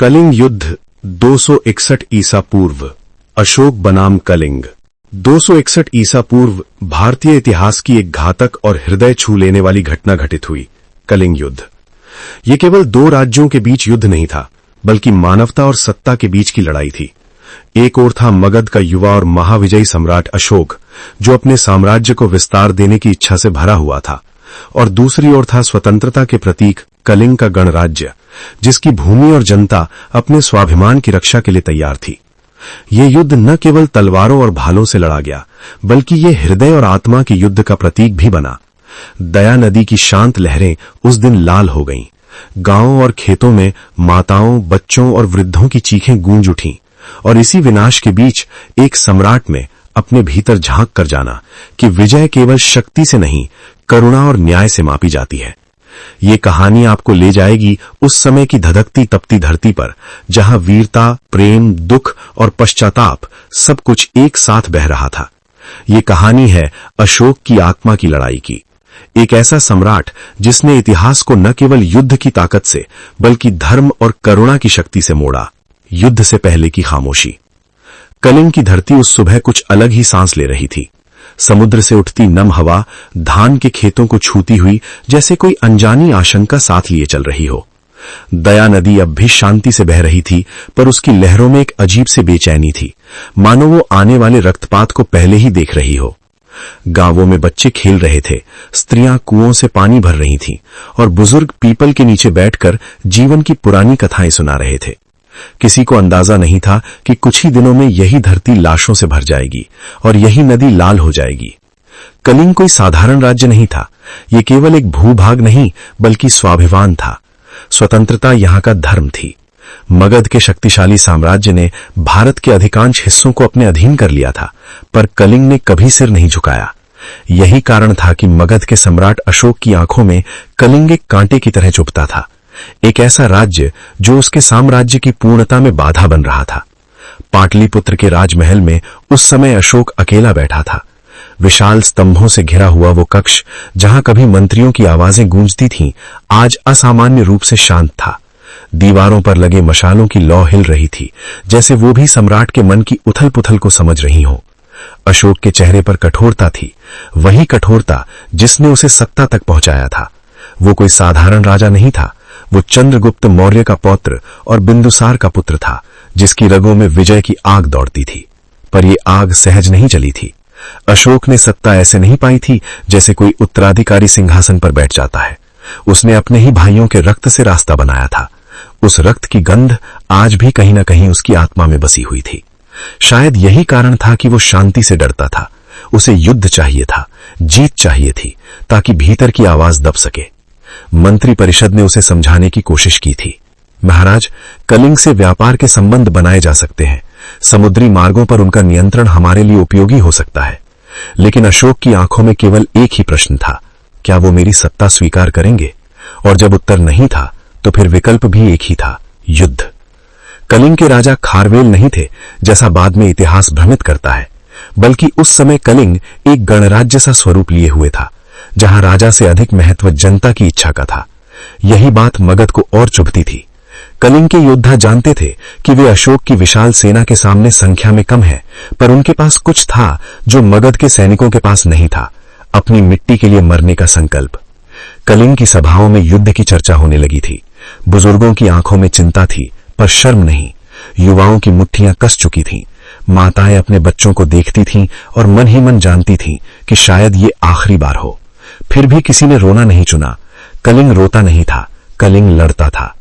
कलिंग युद्ध 261 ईसा पूर्व। अशोक बनाम कलिंग। 261 ईसा पूर्व भारतीय इतिहास की एक घातक और हृदय छू लेने वाली घटना घटित हुई, कलिंग युद्ध। यह केवल दो राज्यों के बीच युद्ध नहीं था, बल्कि मानवता और सत्ता के बीच की लड़ाई थी। एक ओर था मगध का युवा और महाविजयी सम्राट अशोक, जो अपने साम्राज्य को विस्तार देने की इच्छा से भरा हुआ था, और दूसरी ओर था स्वतंत्रता के प्रतीक कलिंग का गणराज्य, जिसकी भूमि और जनता अपने स्वाभिमान की रक्षा के लिए तैयार थी। यह युद्ध न केवल तलवारों और भालों से लड़ा गया, बल्कि यह हृदय और आत्मा के युद्ध का प्रतीक भी बना। दया नदी की शांत लहरें उस दिन लाल हो गईं। गांवों और खेतों में माताओं, बच्चों और वृद्धों की चीखें गूंज उठीं, और इसी विनाश के बीच एक सम्राट में अपने भीतर झांक कर जाना कि विजय केवल शक्ति से नहीं, करुणा और न्याय से मापी जाती है। ये कहानी आपको ले जाएगी उस समय की धधकती तपती धरती पर, जहां वीरता, प्रेम, दुख और पश्चाताप सब कुछ एक साथ बह रहा था। ये कहानी है अशोक की आत्मा की लड़ाई की। एक ऐसा सम्राट जिसने इतिहास को न केवल युद्ध की ताकत से, बल्कि धर्म और करुणा की शक्ति से मोड़ा। युद्ध से पहले की खामोशी। कलिंग की धरती उस सुबह कुछ अलग ही सांस ले रही थी। समुद्र से उठती नम हवा धान के खेतों को छूती हुई जैसे कोई अनजानी आशंका साथ लिए चल रही हो। दया नदी अब भी शांति से बह रही थी, पर उसकी लहरों में एक अजीब सी बेचैनी थी, मानो वो आने वाले रक्तपात को पहले ही देख रही हो। गांवों में बच्चे खेल रहे थे, स्त्रियां कुओं से पानी भर रही थीं, और बुजुर्ग पीपल के नीचे बैठकर जीवन की पुरानी कथाएं सुना रहे थे। किसी को अंदाजा नहीं था कि कुछ ही दिनों में यही धरती लाशों से भर जाएगी और यही नदी लाल हो जाएगी। कलिंग कोई साधारण राज्य नहीं था। यह केवल एक भूभाग नहीं, बल्कि स्वाभिमान था। स्वतंत्रता यहां का धर्म थी। मगध के शक्तिशाली साम्राज्य ने भारत के अधिकांश हिस्सों को अपने अधीन कर लिया था, पर कलिंग ने कभी सिर नहीं झुकाया। यही कारण था कि मगध के सम्राट अशोक की आंखों में कलिंग एक कांटे की तरह चुभता था, एक ऐसा राज्य जो उसके साम्राज्य की पूर्णता में बाधा बन रहा था। पाटलिपुत्र के राजमहल में उस समय अशोक अकेला बैठा था। विशाल स्तंभों से घिरा हुआ वो कक्ष, जहां कभी मंत्रियों की आवाजें गूंजती थीं, आज असामान्य रूप से शांत था। दीवारों पर लगे मशालों की लौ हिल रही थी, जैसे वो भी सम्राट के मन की उथल पुथल को समझ रही हो। अशोक के चेहरे पर कठोरता थी, वही कठोरता जिसने उसे सत्ता तक पहुंचाया था। वो कोई साधारण राजा नहीं था। वो चंद्रगुप्त मौर्य का पौत्र और बिंदुसार का पुत्र था, जिसकी रगों में विजय की आग दौड़ती थी। पर यह आग सहज नहीं चली थी। अशोक ने सत्ता ऐसे नहीं पाई थी जैसे कोई उत्तराधिकारी सिंहासन पर बैठ जाता है। उसने अपने ही भाइयों के रक्त से रास्ता बनाया था। उस रक्त की गंध आज भी कहीं न कहीं उसकी आत्मा में बसी हुई थी। शायद यही कारण था कि वो शांति से डरता था। उसे युद्ध चाहिए था, जीत चाहिए थी, ताकि भीतर की आवाज दब सके। मंत्री परिषद ने उसे समझाने की कोशिश की थी। महाराज, कलिंग से व्यापार के संबंध बनाए जा सकते हैं। समुद्री मार्गों पर उनका नियंत्रण हमारे लिए उपयोगी हो सकता है। लेकिन अशोक की आंखों में केवल एक ही प्रश्न था, क्या वो मेरी सत्ता स्वीकार करेंगे? और जब उत्तर नहीं था, तो फिर विकल्प भी एक ही था, युद्ध। कलिंग के राजा खारवेल नहीं थे, जैसा बाद में इतिहास भ्रमित करता है, बल्कि उस समय कलिंग एक गणराज्य सा स्वरूप लिए हुए था, जहां राजा से अधिक महत्व जनता की इच्छा का था। यही बात मगध को और चुभती थी। कलिंग के योद्धा जानते थे कि वे अशोक की विशाल सेना के सामने संख्या में कम है, पर उनके पास कुछ था जो मगध के सैनिकों के पास नहीं था, अपनी मिट्टी के लिए मरने का संकल्प। कलिंग की सभाओं में युद्ध की चर्चा होने लगी थी। बुजुर्गों की आंखों में चिंता थी, पर शर्म नहीं। युवाओं की मुट्ठियां कस चुकी थीं। माताएं अपने बच्चों को देखती थीं और मन ही मन जानती थीं कि शायद ये आखिरी बार हो। फिर भी किसी ने रोना नहीं चुना। कलिंग रोता नहीं था, कलिंग लड़ता था।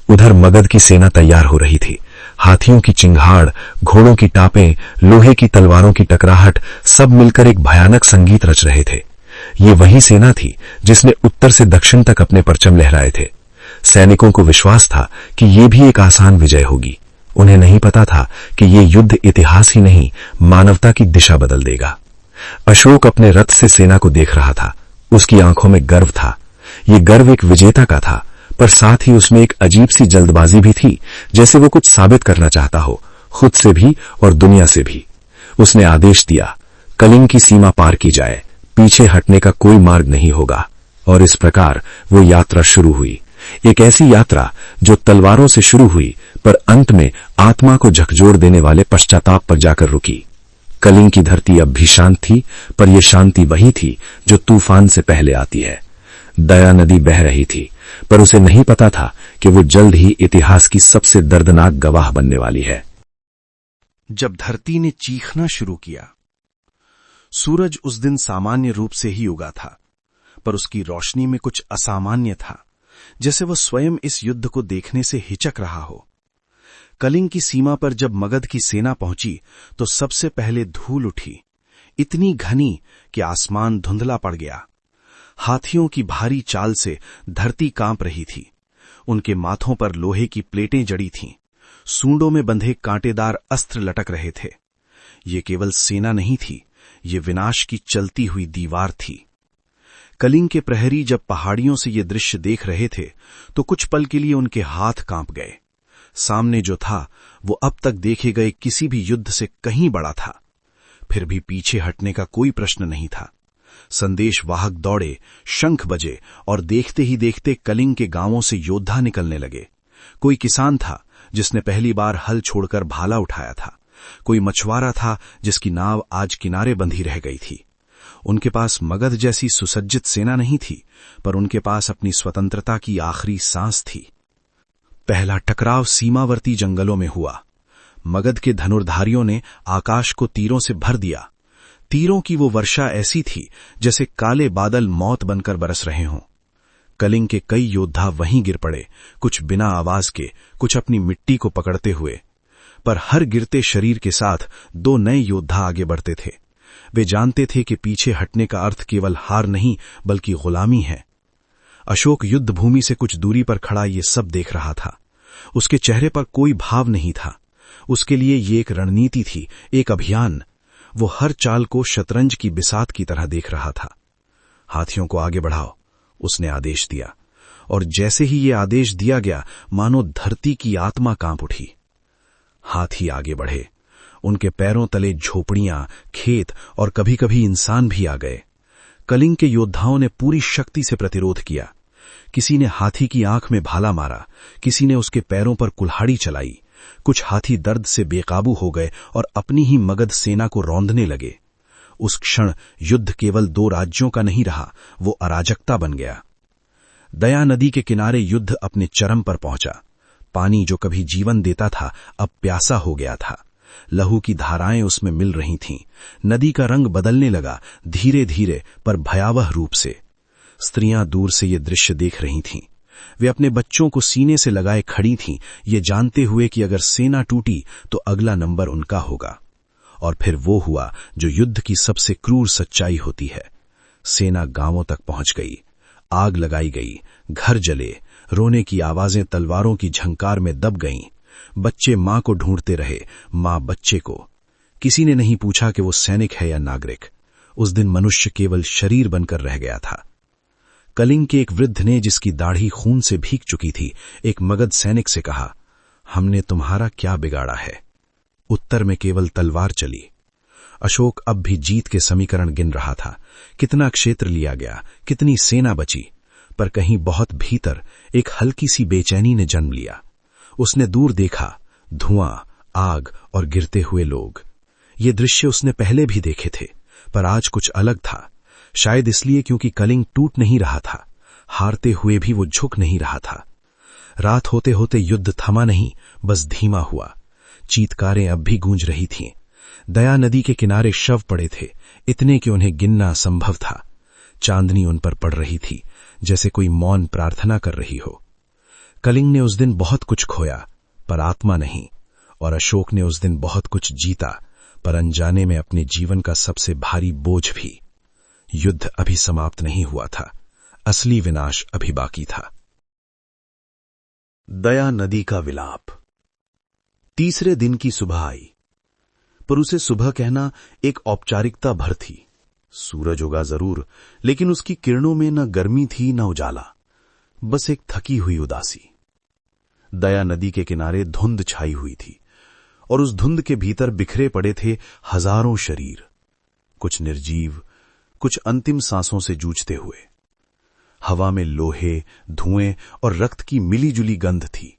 उधर मगध की सेना तैयार हो रही थी। हाथियों की चिंगाड़, घोड़ों की टापें, लोहे की तलवारों की टकराहट, सब मिलकर एक भयानक संगीत रच रहे थे। ये वही सेना थी जिसने उत्तर से दक्षिण तक अपने परचम लहराए थे। सैनिकों को विश्वास था कि ये भी एक आसान विजय होगी। उन्हें नहीं पता था कि ये युद्ध इतिहास ही नहीं, मानवता की दिशा बदल देगा। अशोक अपने रथ से सेना को देख रहा था। उसकी आंखों में गर्व था। ये गर्व एक विजेता का था, पर साथ ही उसमें एक अजीब सी जल्दबाजी भी थी, जैसे वो कुछ साबित करना चाहता हो, खुद से भी और दुनिया से भी। उसने आदेश दिया, कलिंग की सीमा पार की जाए, पीछे हटने का कोई मार्ग नहीं होगा। और इस प्रकार वो यात्रा शुरू हुई। एक ऐसी यात्रा जो तलवारों से शुरू हुई पर अंत में आत्मा को झकझोर देने वाले पश्चाताप पर जाकर रुकी। कलिंग की धरती अब भी शांत थी, पर यह शांति वही थी जो तूफान से पहले आती है। दया नदी बह रही थी, पर उसे नहीं पता था कि वो जल्द ही इतिहास की सबसे दर्दनाक गवाह बनने वाली है। जब धरती ने चीखना शुरू किया। सूरज उस दिन सामान्य रूप से ही उगा था, पर उसकी रोशनी में कुछ असामान्य था, जैसे वह स्वयं इस युद्ध को देखने से हिचक रहा हो। कलिंग की सीमा पर जब मगध की सेना पहुंची तो सबसे पहले धूल उठी, इतनी घनी कि आसमान धुंधला पड़ गया। हाथियों की भारी चाल से धरती कांप रही थी। उनके माथों पर लोहे की प्लेटें जड़ी थीं, सूंडों में बंधे कांटेदार अस्त्र लटक रहे थे। ये केवल सेना नहीं थी, ये विनाश की चलती हुई दीवार थी। कलिंग के प्रहरी जब पहाड़ियों से ये दृश्य देख रहे थे तो कुछ पल के लिए उनके हाथ कांप गए। सामने जो था वो अब तक देखे गए किसी भी युद्ध से कहीं बड़ा था। फिर भी पीछे हटने का कोई प्रश्न नहीं था। संदेश वाहक दौड़े, शंख बजे और देखते ही देखते कलिंग के गांवों से योद्धा निकलने लगे। कोई किसान था जिसने पहली बार हल छोड़कर भाला उठाया था। कोई मछुआरा था जिसकी नाव आज किनारे बंधी रह गई थी। उनके पास मगध जैसी सुसज्जित सेना नहीं थी, पर उनके पास अपनी स्वतंत्रता की आखिरी सांस थी। पहला टकराव सीमावर्ती जंगलों में हुआ। मगध के धनुर्धारियों ने आकाश को तीरों से भर दिया। तीरों की वो वर्षा ऐसी थी जैसे काले बादल मौत बनकर बरस रहे हों। कलिंग के कई योद्धा वहीं गिर पड़े, कुछ बिना आवाज के, कुछ अपनी मिट्टी को पकड़ते हुए। पर हर गिरते शरीर के साथ दो नए योद्धा आगे बढ़ते थे। वे जानते थे कि पीछे हटने का अर्थ केवल हार नहीं बल्कि गुलामी है। अशोक युद्ध भूमि से कुछ दूरी पर खड़ा ये सब देख रहा था। उसके चेहरे पर कोई भाव नहीं था। उसके लिए ये एक रणनीति थी, एक अभियान। वो हर चाल को शतरंज की बिसात की तरह देख रहा था। हाथियों को आगे बढ़ाओ, उसने आदेश दिया, और जैसे ही ये आदेश दिया गया मानो धरती की आत्मा कांप उठी। हाथी आगे बढ़े। उनके पैरों तले झोपड़ियां, खेत और कभी-कभी इंसान भी आ गए। कलिंग के योद्धाओं ने पूरी शक्ति से प्रतिरोध किया। किसी ने हाथी की आंख में भाला मारा, किसी ने उसके पैरों पर कुल्हाड़ी चलाई। कुछ हाथी दर्द से बेकाबू हो गए और अपनी ही मगध सेना को रौंदने लगे। उस क्षण युद्ध केवल दो राज्यों का नहीं रहा, वो अराजकता बन गया। दया नदी के किनारे युद्ध अपने चरम पर पहुंचा। पानी जो कभी जीवन देता था अब प्यासा हो गया था। लहू की धाराएं उसमें मिल रही थीं। नदी का रंग बदलने लगा, धीरे धीरे पर भयावह रूप से। स्त्रियां दूर से ये दृश्य देख रही थीं। वे अपने बच्चों को सीने से लगाए खड़ी थीं, ये जानते हुए कि अगर सेना टूटी तो अगला नंबर उनका होगा। और फिर वो हुआ जो युद्ध की सबसे क्रूर सच्चाई होती है। सेना गांवों तक पहुंच गई। आग लगाई गई, घर जले, रोने की आवाजें तलवारों की झंकार में दब गईं। बच्चे मां को ढूंढते रहे, मां बच्चे को। किसी ने नहीं पूछा कि वो सैनिक है या नागरिक। उस दिन मनुष्य केवल शरीर बनकर रह गया था। कलिंग के एक वृद्ध ने, जिसकी दाढ़ी खून से भीग चुकी थी, एक मगध सैनिक से कहा, हमने तुम्हारा क्या बिगाड़ा है? उत्तर में केवल तलवार चली। अशोक अब भी जीत के समीकरण गिन रहा था। कितना क्षेत्र लिया गया, कितनी सेना बची। पर कहीं बहुत भीतर एक हल्की सी बेचैनी ने जन्म लिया। उसने दूर देखा, धुआं, आग और गिरते हुए लोग। ये दृश्य उसने पहले भी देखे थे, पर आज कुछ अलग था। शायद इसलिए क्योंकि कलिंग टूट नहीं रहा था, हारते हुए भी वो झुक नहीं रहा था। रात होते होते युद्ध थमा नहीं, बस धीमा हुआ। चीत्कारें अब भी गूंज रही थीं। दया नदी के किनारे शव पड़े थे, इतने कि उन्हें गिनना असंभव था। चांदनी उन पर पड़ रही थी, जैसे कोई मौन प्रार्थना कर रही हो। कलिंग ने उस दिन बहुत कुछ खोया, पर आत्मा नहीं। और अशोक ने उस दिन बहुत कुछ जीता, पर अनजाने में अपने जीवन का सबसे भारी बोझ भी। युद्ध अभी समाप्त नहीं हुआ था, असली विनाश अभी बाकी था। दया नदी का विलाप। तीसरे दिन की सुबह आई, पर उसे सुबह कहना एक औपचारिकता भर थी। सूरज उगा जरूर, लेकिन उसकी किरणों में न गर्मी थी न उजाला, बस एक थकी हुई उदासी। दया नदी के किनारे धुंध छाई हुई थी, और उस धुंध के भीतर बिखरे पड़े थे हजारों शरीर, कुछ निर्जीव, कुछ अंतिम सांसों से जूझते हुए। हवा में लोहे, धुएं और रक्त की मिलीजुली गंध थी,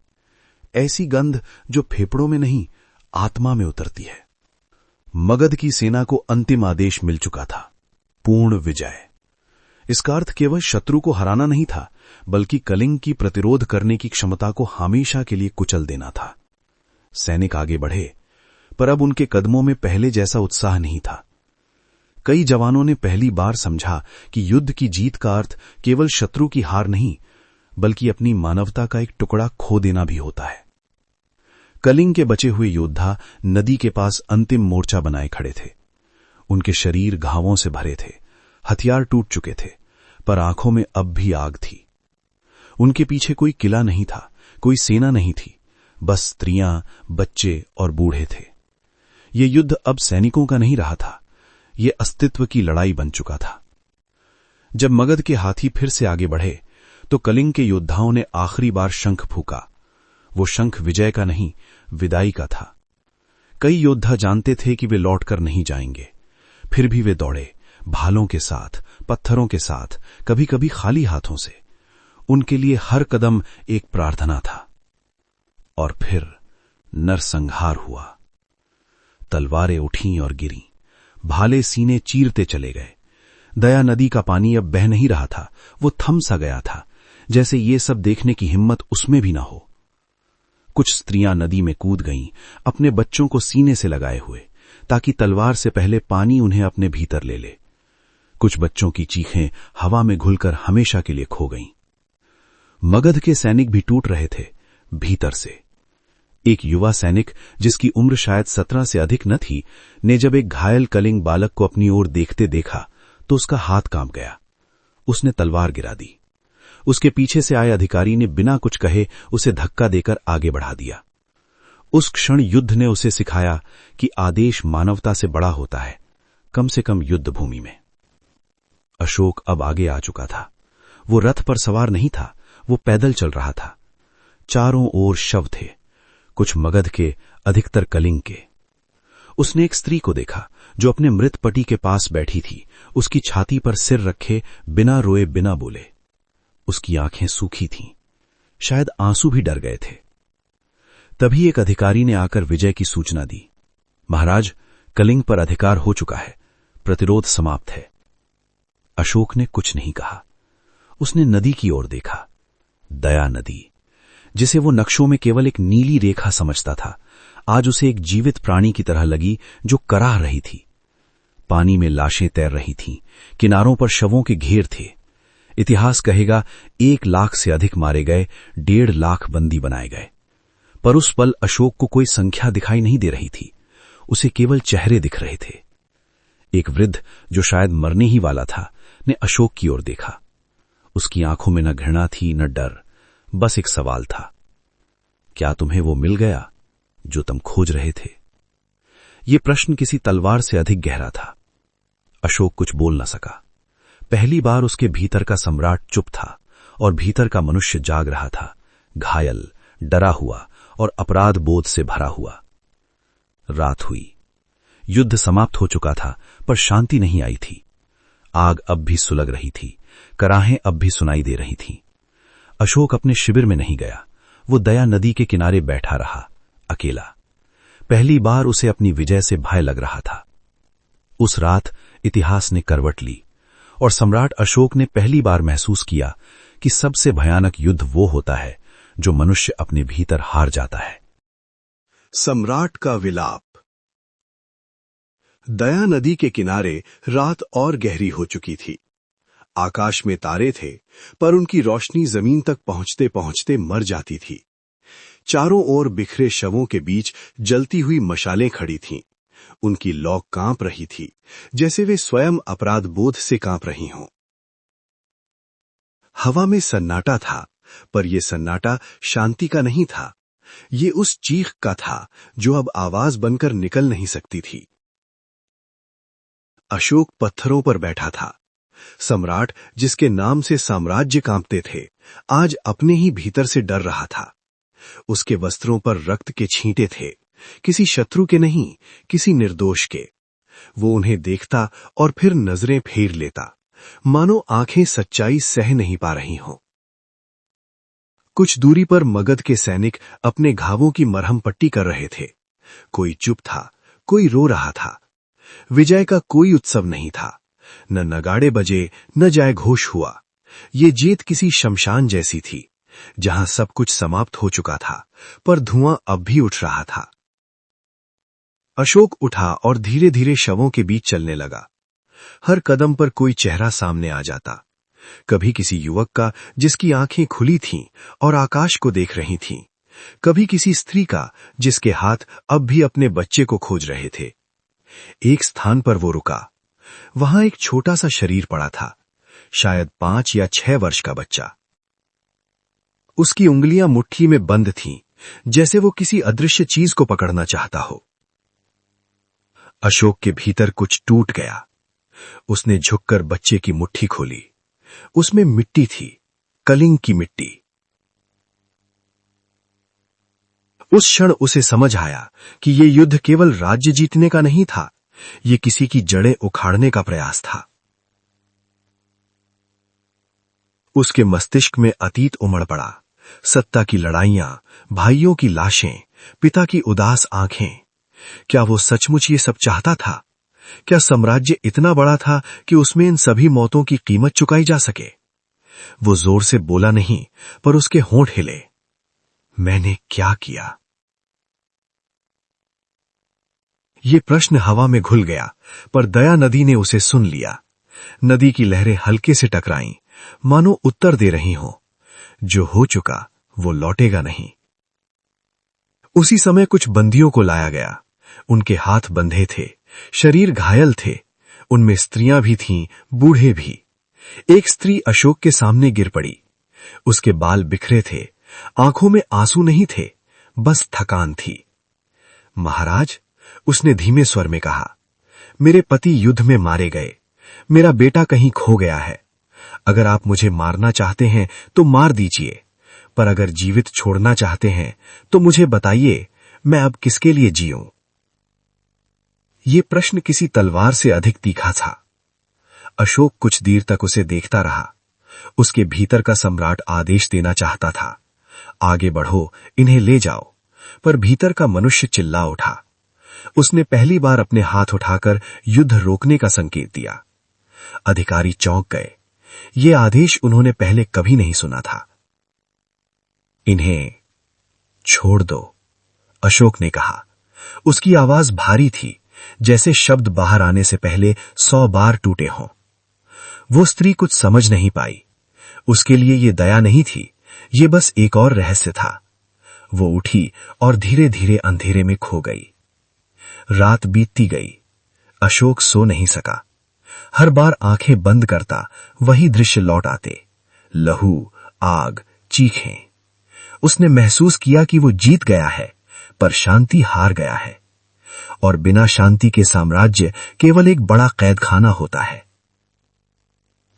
ऐसी गंध जो फेफड़ों में नहीं, आत्मा में उतरती है। मगध की सेना को अंतिम आदेश मिल चुका था, पूर्ण विजय। इसका अर्थ केवल शत्रु को हराना नहीं था, बल्कि कलिंग की प्रतिरोध करने की क्षमता को हमेशा के लिए कुचल देना था। सैनिक आगे बढ़े, पर अब उनके कदमों में पहले जैसा उत्साह नहीं था। कई जवानों ने पहली बार समझा कि युद्ध की जीत का अर्थ केवल शत्रु की हार नहीं, बल्कि अपनी मानवता का एक टुकड़ा खो देना भी होता है। कलिंग के बचे हुए योद्धा नदी के पास अंतिम मोर्चा बनाए खड़े थे। उनके शरीर घावों से भरे थे, हथियार टूट चुके थे, पर आंखों में अब भी आग थी। उनके पीछे कोई किला नहीं था, कोई सेना नहीं थी, बस स्त्रियां, बच्चे और बूढ़े थे। ये युद्ध अब सैनिकों का नहीं रहा था, ये अस्तित्व की लड़ाई बन चुका था। जब मगध के हाथी फिर से आगे बढ़े, तो कलिंग के योद्धाओं ने आखिरी बार शंख फूका। वो शंख विजय का नहीं, विदाई का था। कई योद्धा जानते थे कि वे लौटकर नहीं जाएंगे, फिर भी वे दौड़े, भालों के साथ, पत्थरों के साथ, कभी कभी खाली हाथों से। उनके लिए हर कदम एक प्रार्थना था। और फिर नरसंहार हुआ। तलवारें उठीं और गिरीं, भाले सीने चीरते चले गए। दया नदी का पानी अब बह नहीं रहा था, वो थम सा गया था, जैसे ये सब देखने की हिम्मत उसमें भी ना हो। कुछ स्त्रियां नदी में कूद गईं, अपने बच्चों को सीने से लगाए हुए, ताकि तलवार से पहले पानी उन्हें अपने भीतर ले ले। कुछ बच्चों की चीखें हवा में घुलकर हमेशा के लिए खो गईं। मगध के सैनिक भी टूट रहे थे, भीतर से। एक युवा सैनिक, जिसकी उम्र शायद 17 से अधिक न थी, ने जब एक घायल कलिंग बालक को अपनी ओर देखते देखा तो उसका हाथ कांप गया। उसने तलवार गिरा दी। उसके पीछे से आए अधिकारी ने बिना कुछ कहे उसे धक्का देकर आगे बढ़ा दिया। उस क्षण युद्ध ने उसे सिखाया कि आदेश मानवता से बड़ा होता है, कम से कम युद्ध भूमि में। अशोक अब आगे आ चुका था। वो रथ पर सवार नहीं था, वो पैदल चल रहा था। चारों ओर शव थे, कुछ मगध के, अधिकतर कलिंग के। उसने एक स्त्री को देखा जो अपने मृत पति के पास बैठी थी, उसकी छाती पर सिर रखे, बिना रोए बिना बोले। उसकी आंखें सूखी थीं, शायद आंसू भी डर गए थे। तभी एक अधिकारी ने आकर विजय की सूचना दी। महाराज, कलिंग पर अधिकार हो चुका है, प्रतिरोध समाप्त है। अशोक ने कुछ नहीं कहा। उसने नदी की ओर देखा, दया नदी, जिसे वो नक्शों में केवल एक नीली रेखा समझता था, आज उसे एक जीवित प्राणी की तरह लगी जो कराह रही थी। पानी में लाशें तैर रही थीं, किनारों पर शवों के घेर थे। इतिहास कहेगा 1 लाख से अधिक मारे गए, 1.5 लाख बंदी बनाए गए। पर उस पल अशोक को कोई संख्या दिखाई नहीं दे रही थी, उसे केवल चेहरे दिख रहे थे। एक वृद्ध, जो शायद मरने ही वाला था, ने अशोक की ओर देखा। उसकी आंखों में न घृणा थी न डर, बस एक सवाल था, क्या तुम्हें वो मिल गया जो तुम खोज रहे थे? ये प्रश्न किसी तलवार से अधिक गहरा था। अशोक कुछ बोल न सका। पहली बार उसके भीतर का सम्राट चुप था और भीतर का मनुष्य जाग रहा था, घायल, डरा हुआ और अपराध बोध से भरा हुआ। रात हुई। युद्ध समाप्त हो चुका था, पर शांति नहीं आई थी। आग अब भी सुलग रही थी, कराहें अब भी सुनाई दे रही थीं। अशोक अपने शिविर में नहीं गया। वो दया नदी के किनारे बैठा रहा, अकेला। पहली बार उसे अपनी विजय से भय लग रहा था। उस रात इतिहास ने करवट ली और सम्राट अशोक ने पहली बार महसूस किया कि सबसे भयानक युद्ध वो होता है जो मनुष्य अपने भीतर हार जाता है। सम्राट का विलाप। दया नदी के किनारे रात और गहरी हो चुकी थी। आकाश में तारे थे, पर उनकी रोशनी जमीन तक पहुंचते पहुंचते मर जाती थी। चारों ओर बिखरे शवों के बीच जलती हुई मशालें खड़ी थीं। उनकी लौ कांप रही थी, जैसे वे स्वयं अपराध बोध से कांप रही हों। हवा में सन्नाटा था, पर यह सन्नाटा शांति का नहीं था। ये उस चीख का था जो अब आवाज बनकर निकल नहीं सकती थी। अशोक पत्थरों पर बैठा था। सम्राट, जिसके नाम से साम्राज्य कांपते थे, आज अपने ही भीतर से डर रहा था। उसके वस्त्रों पर रक्त के छींटे थे, किसी शत्रु के नहीं, किसी निर्दोष के। वो उन्हें देखता और फिर नजरें फेर लेता, मानो आंखें सच्चाई सह नहीं पा रही हों। कुछ दूरी पर मगध के सैनिक अपने घावों की मरहम पट्टी कर रहे थे। कोई चुप था, कोई रो रहा था। विजय का कोई उत्सव नहीं था। न नगाड़े बजे, न जय घोष हुआ। ये जीत किसी शमशान जैसी थी, जहां सब कुछ समाप्त हो चुका था, पर धुआं अब भी उठ रहा था। अशोक उठा और धीरे धीरे शवों के बीच चलने लगा। हर कदम पर कोई चेहरा सामने आ जाता। कभी किसी युवक का जिसकी आंखें खुली थीं और आकाश को देख रही थीं, कभी किसी स्त्री का जिसके हाथ अब भी अपने बच्चे को खोज रहे थे। एक स्थान पर वो रुका। वहां एक छोटा सा शरीर पड़ा था, शायद 5 या 6 वर्ष का बच्चा। उसकी उंगलियां मुट्ठी में बंद थीं, जैसे वो किसी अदृश्य चीज को पकड़ना चाहता हो। अशोक के भीतर कुछ टूट गया। उसने झुककर बच्चे की मुट्ठी खोली। उसमें मिट्टी थी, कलिंग की मिट्टी। उस क्षण उसे समझ आया कि यह युद्ध केवल राज्य जीतने का नहीं था, यह किसी की जड़ें उखाड़ने का प्रयास था। उसके मस्तिष्क में अतीत उमड़ पड़ा। सत्ता की लड़ाइयां, भाइयों की लाशें, पिता की उदास आंखें। क्या वो सचमुच ये सब चाहता था? क्या साम्राज्य इतना बड़ा था कि उसमें इन सभी मौतों की कीमत चुकाई जा सके? वो जोर से बोला नहीं, पर उसके होंठ हिले। मैंने क्या किया? ये प्रश्न हवा में घुल गया, पर दया नदी ने उसे सुन लिया। नदी की लहरें हल्के से टकराईं, मानो उत्तर दे रही हों, जो हो चुका वो लौटेगा नहीं। उसी समय कुछ बंदियों को लाया गया। उनके हाथ बंधे थे, शरीर घायल थे। उनमें स्त्रियां भी थीं, बूढ़े भी। एक स्त्री अशोक के सामने गिर पड़ी। उसके बाल बिखरे थे, आंखों में आंसू नहीं थे, बस थकान थी। महाराज, उसने धीमे स्वर में कहा, मेरे पति युद्ध में मारे गए। मेरा बेटा कहीं खो गया है। अगर आप मुझे मारना चाहते हैं तो मार दीजिए, पर अगर जीवित छोड़ना चाहते हैं तो मुझे बताइए, मैं अब किसके लिए जीऊं? ये प्रश्न किसी तलवार से अधिक तीखा था। अशोक कुछ देर तक उसे देखता रहा। उसके भीतर का सम्राट आदेश देना चाहता था, आगे बढ़ो, इन्हें ले जाओ। पर भीतर का मनुष्य चिल्ला उठा। उसने पहली बार अपने हाथ उठाकर युद्ध रोकने का संकेत दिया। अधिकारी चौंक गए। ये आदेश उन्होंने पहले कभी नहीं सुना था। इन्हें छोड़ दो, अशोक ने कहा। उसकी आवाज भारी थी, जैसे शब्द बाहर आने से पहले 100 बार टूटे हों। वो स्त्री कुछ समझ नहीं पाई। उसके लिए ये दया नहीं थी, ये बस एक और रहस्य था। वो उठी और धीरे धीरे अंधेरे में खो गई। रात बीतती गई। अशोक सो नहीं सका। हर बार आंखें बंद करता, वही दृश्य लौट आते। लहू, आग, चीखें। उसने महसूस किया कि वो जीत गया है, पर शांति हार गया है। और बिना शांति के साम्राज्य केवल एक बड़ा कैदखाना होता है।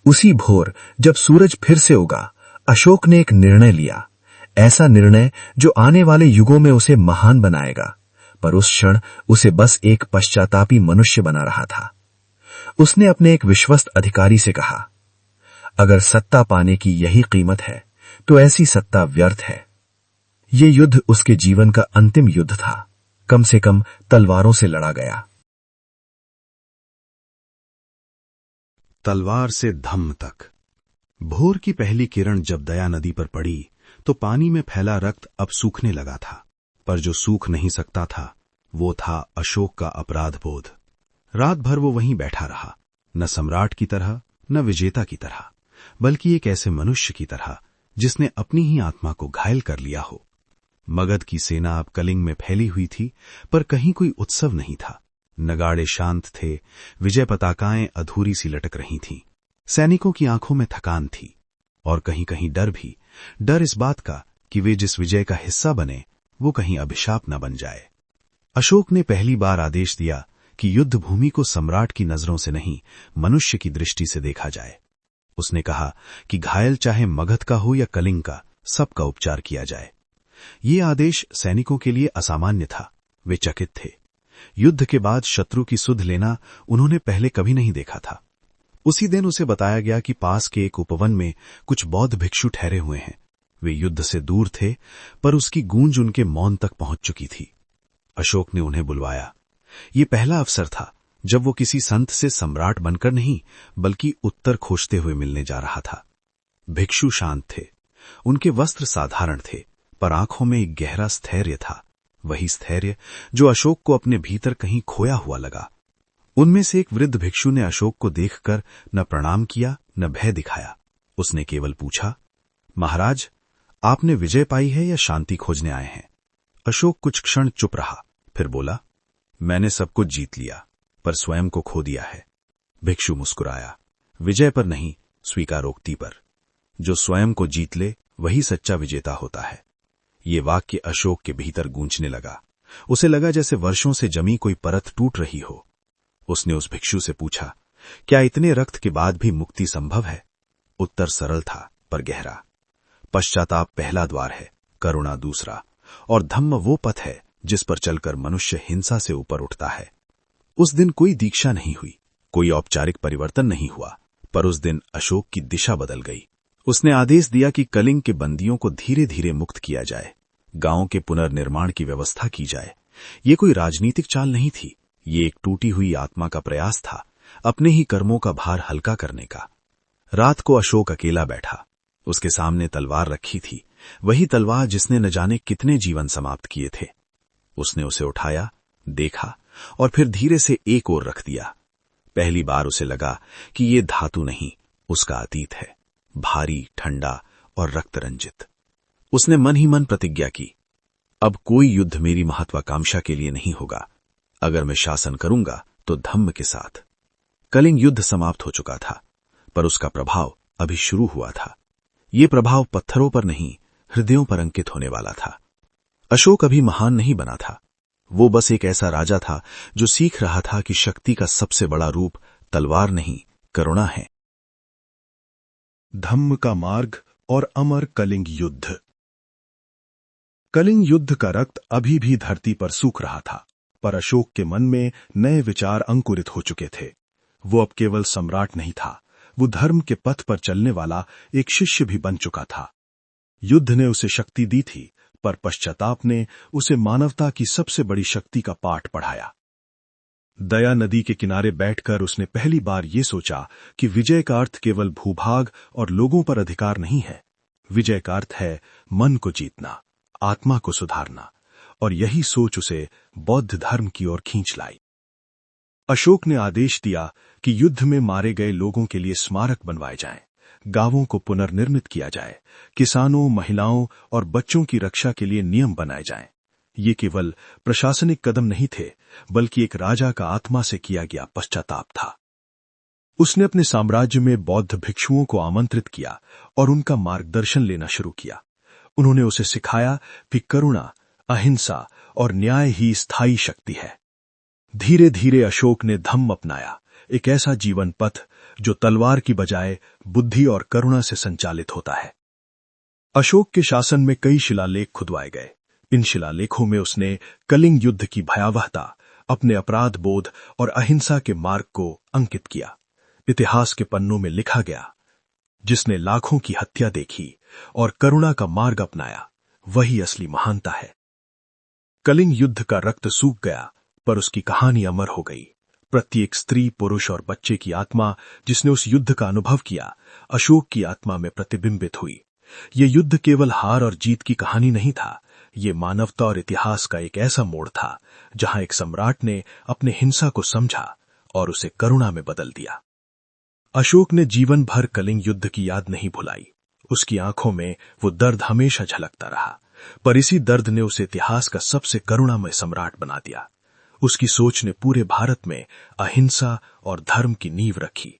उसी भोर जब सूरज फिर से उगा, अशोक ने एक निर्णय लिया। ऐसा निर्णय जो आने वाले युगों में उसे महान बनाएगा, पर उस क्षण उसे बस एक पश्चातापी मनुष्य बना रहा था। उसने अपने एक विश्वस्त अधिकारी से कहा, अगर सत्ता पाने की यही कीमत है, तो ऐसी सत्ता व्यर्थ है। ये युद्ध उसके जीवन का अंतिम युद्ध था। कम से कम तलवारों से लड़ा गया। तलवार से धम्म तक। भोर की पहली किरण जब दया नदी पर पड़ी, तो पानी में फैला रक्त अब सूखने लगा था। पर जो सूख नहीं सकता था, वो था अशोक का अपराध बोध। रात भर वो वहीं बैठा रहा, न सम्राट की तरह, न विजेता की तरह, बल्कि एक ऐसे मनुष्य की तरह जिसने अपनी ही आत्मा को घायल कर लिया हो। मगध की सेना अब कलिंग में फैली हुई थी, पर कहीं कोई उत्सव नहीं था। नगाड़े शांत थे, विजय पताकाएं अधूरी सी लटक रही थीं। सैनिकों की आंखों में थकान थी, और कहीं कहीं डर भी। डर इस बात का कि वे जिस विजय का हिस्सा बने, वो कहीं अभिशाप न बन जाए। अशोक ने पहली बार आदेश दिया कि युद्ध भूमि को सम्राट की नजरों से नहीं, मनुष्य की दृष्टि से देखा जाए। उसने कहा कि घायल चाहे मगध का हो या कलिंग का, सबका उपचार किया जाए। ये आदेश सैनिकों के लिए असामान्य था। वे चकित थे। युद्ध के बाद शत्रु की सुध लेना उन्होंने पहले कभी नहीं देखा था। उसी दिन उसे बताया गया कि पास के एक उपवन में कुछ बौद्ध भिक्षु ठहरे हुए हैं। वे युद्ध से दूर थे, पर उसकी गूंज उनके मौन तक पहुंच चुकी थी। अशोक ने उन्हें बुलवाया। ये पहला अवसर था जब वो किसी संत से सम्राट बनकर नहीं, बल्कि उत्तर खोजते हुए मिलने जा रहा था। भिक्षु शांत थे, उनके वस्त्र साधारण थे, पर आंखों में एक गहरा स्थैर्य था, वही स्थैर्य जो अशोक को अपने भीतर कहीं खोया हुआ लगा। उनमें से एक वृद्ध भिक्षु ने अशोक को देखकर न प्रणाम किया न भय दिखाया। उसने केवल पूछा, महाराज, आपने विजय पाई है या शांति खोजने आए हैं? अशोक कुछ क्षण चुप रहा, फिर बोला, मैंने सब कुछ जीत लिया, पर स्वयं को खो दिया है। भिक्षु मुस्कुराया, विजय पर नहीं, स्वीकारोक्ति पर। जो स्वयं को जीत ले वही सच्चा विजेता होता है। ये वाक्य अशोक के भीतर गूंजने लगा। उसे लगा जैसे वर्षों से जमी कोई परत टूट रही हो। उसने उस भिक्षु से पूछा, क्या इतने रक्त के बाद भी मुक्ति संभव है? उत्तर सरल था पर गहरा। पश्चाताप पहला द्वार है, करुणा दूसरा, और धम्म वो पथ है जिस पर चलकर मनुष्य हिंसा से ऊपर उठता है। उस दिन कोई दीक्षा नहीं हुई, कोई औपचारिक परिवर्तन नहीं हुआ, पर उस दिन अशोक की दिशा बदल गई। उसने आदेश दिया कि कलिंग के बंदियों को धीरे धीरे मुक्त किया जाए, गांव के पुनर्निर्माण की व्यवस्था की जाए। ये कोई राजनीतिक चाल नहीं थी, ये एक टूटी हुई आत्मा का प्रयास था, अपने ही कर्मों का भार हल्का करने का। रात को अशोक अकेला बैठा। उसके सामने तलवार रखी थी, वही तलवार जिसने न जाने कितने जीवन समाप्त किए थे। उसने उसे उठाया, देखा और फिर धीरे से एक ओर रख दिया। पहली बार उसे लगा कि ये धातु नहीं, उसका अतीत है, भारी, ठंडा और रक्तरंजित। उसने मन ही मन प्रतिज्ञा की, अब कोई युद्ध मेरी महत्वाकांक्षा के लिए नहीं होगा। अगर मैं शासन करूंगा तो धम्म के साथ। कलिंग युद्ध समाप्त हो चुका था, पर उसका प्रभाव अभी शुरू हुआ था। ये प्रभाव पत्थरों पर नहीं, हृदयों पर अंकित होने वाला था। अशोक अभी महान नहीं बना था, वो बस एक ऐसा राजा था जो सीख रहा था कि शक्ति का सबसे बड़ा रूप तलवार नहीं, करुणा है। धम्म का मार्ग और अमर कलिंग युद्ध। कलिंग युद्ध का रक्त अभी भी धरती पर सूख रहा था, पर अशोक के मन में नए विचार अंकुरित हो चुके थे। वो अब केवल सम्राट नहीं था, वो धर्म के पथ पर चलने वाला एक शिष्य भी बन चुका था। युद्ध ने उसे शक्ति दी थी, पर पश्चाताप ने उसे मानवता की सबसे बड़ी शक्ति का पाठ पढ़ाया। दया नदी के किनारे बैठकर उसने पहली बार ये सोचा कि विजय का अर्थ केवल भूभाग और लोगों पर अधिकार नहीं है। विजय का अर्थ है मन को जीतना, आत्मा को सुधारना, और यही सोच उसे बौद्ध धर्म की ओर खींच लाई। अशोक ने आदेश दिया कि युद्ध में मारे गए लोगों के लिए स्मारक बनवाए जाएं, गांवों को पुनर्निर्मित किया जाए, किसानों, महिलाओं और बच्चों की रक्षा के लिए नियम बनाए जाएं। ये केवल प्रशासनिक कदम नहीं थे, बल्कि एक राजा का आत्मा से किया गया पश्चाताप था। उसने अपने साम्राज्य में बौद्ध भिक्षुओं को आमंत्रित किया और उनका मार्गदर्शन लेना शुरू किया। उन्होंने उसे सिखाया कि करुणा, अहिंसा और न्याय ही स्थायी शक्ति है। धीरे धीरे अशोक ने धम्म अपनाया, एक ऐसा जीवन पथ जो तलवार की बजाय बुद्धि और करुणा से संचालित होता है। अशोक के शासन में कई शिलालेख खुदवाए गए। इन शिलालेखों में उसने कलिंग युद्ध की भयावहता, अपने अपराध बोध और अहिंसा के मार्ग को अंकित किया। इतिहास के पन्नों में लिखा गया, जिसने लाखों की हत्या देखी और करुणा का मार्ग अपनाया, वही असली महानता है। कलिंग युद्ध का रक्त सूख गया, पर उसकी कहानी अमर हो गई। प्रत्येक स्त्री, पुरुष और बच्चे की आत्मा जिसने उस युद्ध का अनुभव किया, अशोक की आत्मा में प्रतिबिंबित हुई। ये युद्ध केवल हार और जीत की कहानी नहीं था, ये मानवता और इतिहास का एक ऐसा मोड़ था जहां एक सम्राट ने अपने हिंसा को समझा और उसे करुणा में बदल दिया। अशोक ने जीवन भर कलिंग युद्ध की याद नहीं भुलाई। उसकी आंखों में वो दर्द हमेशा झलकता रहा, पर इसी दर्द ने उसे इतिहास का सबसे करुणामय सम्राट बना दिया। उसकी सोच ने पूरे भारत में अहिंसा और धर्म की नींव रखी,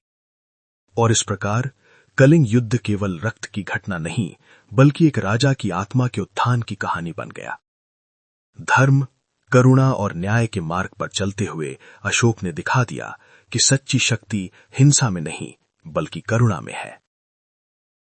और इस प्रकार कलिंग युद्ध केवल रक्त की घटना नहीं, बल्कि एक राजा की आत्मा के उत्थान की कहानी बन गया। धर्म, करुणा और न्याय के मार्ग पर चलते हुए अशोक ने दिखा दिया कि सच्ची शक्ति हिंसा में नहीं, बल्कि करुणा में है।